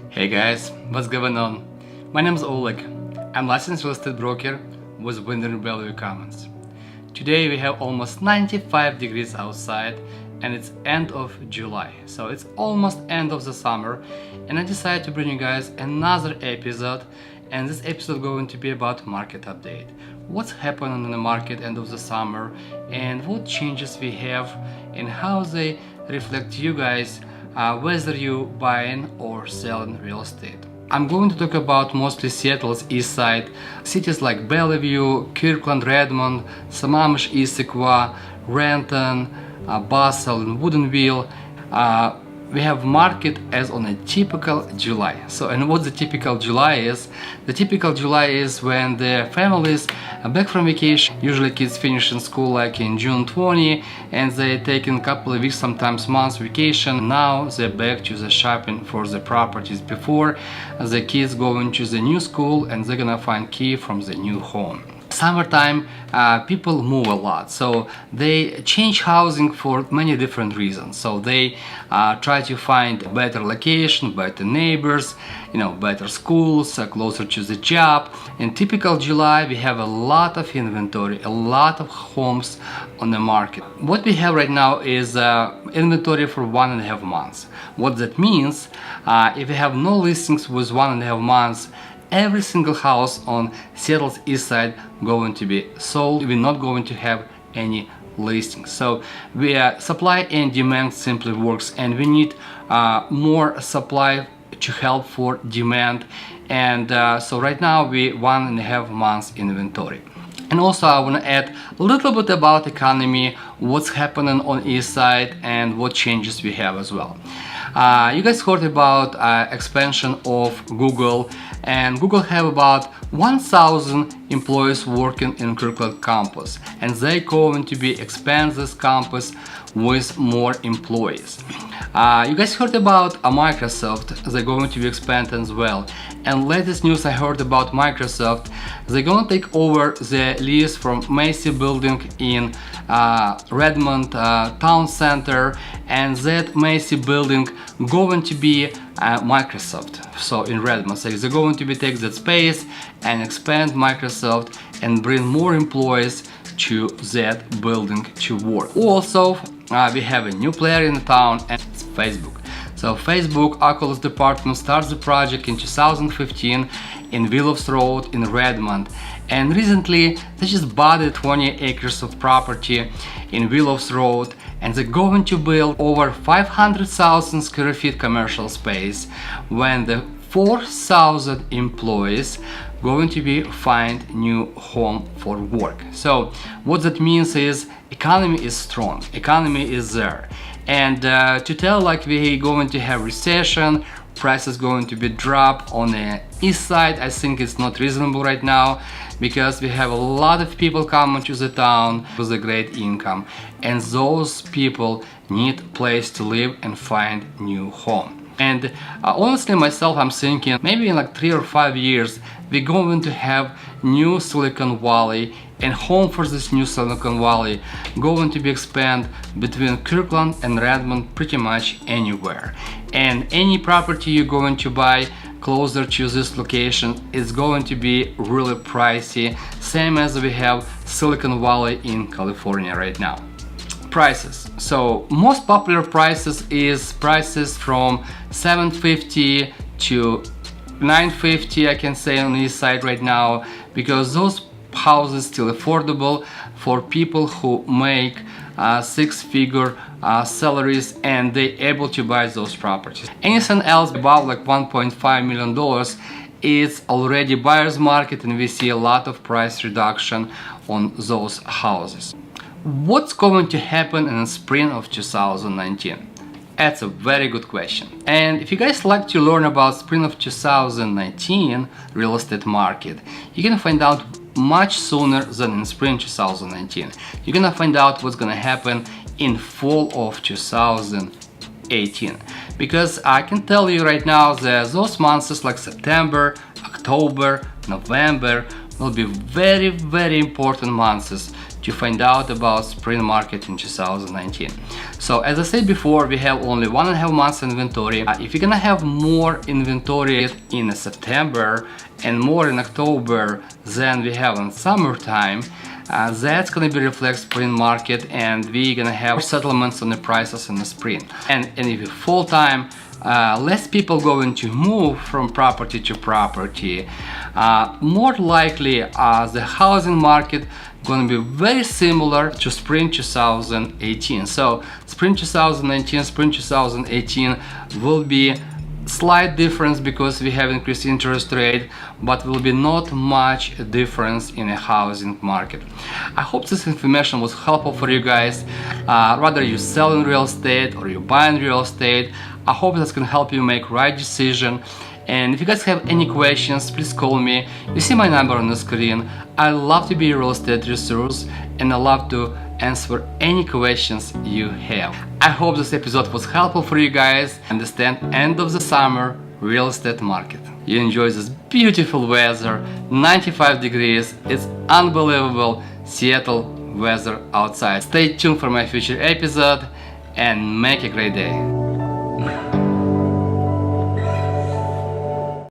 Hey guys, what's going on? My name is Oleg. I'm licensed real estate broker with Winter in Bellevue Commons. Today we have almost 95 degrees outside and it's end of July, so it's almost end of the summer, and I decided to bring you guys another episode, and this episode is going to be about market update. What's happening in the market end of the summer and what changes we have and how they reflect you guys whether you buying or selling real estate. I'm going to talk about mostly Seattle's east side, cities like Bellevue, Kirkland, Redmond, Sammamish, Issaquah, Renton, Basel, and Woodinville. We have market as on a typical July. And what the typical July is? The typical July is when the families are back from vacation. Usually kids finish in school like in June 20 and they taking a couple of weeks, sometimes months vacation. Now they're back to the shopping for the properties before the kids go into the new school and they're gonna find key from the new home. Summertime, people move a lot, so they change housing for many different reasons. So they try to find better location, better neighbors, better schools, closer to the job. In typical July, we have a lot of inventory, a lot of homes on the market. What we have right now is inventory for 1.5 months. What that means, if we have no listings with 1.5 months, every single house on Seattle's east side going to be sold. We're not going to have any listings. So supply and demand simply works, and we need more supply to help for demand. And so right now we 1.5 months inventory. And also I want to add a little bit about economy, what's happening on east side and what changes we have as well. You guys heard about expansion of Google, and Google have about 1,000 employees working in Kirkland campus, and they're going to be expand this campus with more employees. You guys heard about Microsoft, they're going to be expanding as well. And latest news I heard about Microsoft, they're going to take over the lease from Macy building in Redmond town center, and that Macy building going to be Microsoft. So in Redmond, so they're going to be take that space and expand Microsoft and bring more employees to that building to work. Also, we have a new player in the town, and it's Facebook. So Facebook Oculus department starts the project in 2015 in Willows Road in Redmond, and recently they just bought 20 acres of property in Willows Road, and they're going to build over 500,000 square feet commercial space when the 4,000 employees going to be find new home for work. So what that means is economy is strong, economy is there, and to tell like we going to have recession, prices going to be drop on the east side, I think it's not reasonable right now, because we have a lot of people coming to the town with a great income, and those people need place to live and find new home. And honestly myself, I'm thinking maybe in like 3 or 5 years we're going to have new Silicon Valley, and home for this new Silicon Valley going to be expand between Kirkland and Redmond pretty much anywhere. And any property you're going to buy closer to this location is going to be really pricey, same as we have Silicon Valley in California right now. Prices. So most popular prices is prices from $750 to $950, I can say, on the east side right now, because those houses still affordable for people who make six-figure salaries and they able to buy those properties. Anything else above like $1.5 million is already buyer's market, and we see a lot of price reduction on those houses. What's going to happen in the spring of 2019? That's a very good question. And if you guys like to learn about spring of 2019 real estate market, you're gonna find out much sooner than in spring 2019. You're gonna find out what's gonna happen in fall of 2018. Because I can tell you right now that those months like September, October, November will be very important months to find out about spring market in 2019. So as I said before, we have only 1.5 months inventory. If you're gonna have more inventory in September and more in October than we have in summertime, that's gonna be reflect spring market, and we're gonna have settlements on the prices in the spring. And if it's fall time, less people going to move from property to property. More likely the housing market going to be very similar to spring 2018. So spring 2019, spring 2018 will be slight difference because we have increased interest rate, but will be not much difference in a housing market. I hope this information was helpful for you guys. Whether you selling real estate or you buying real estate, I hope this can help you make right decision. And if you guys have any questions, please call me. You see my number on the screen. I love to be a real estate resource, and I love to answer any questions you have. I hope this episode was helpful for you guys. Understand end of the summer real estate market. You enjoy this beautiful weather, 95 degrees. It's unbelievable Seattle weather outside. Stay tuned for my future episode and make a great day.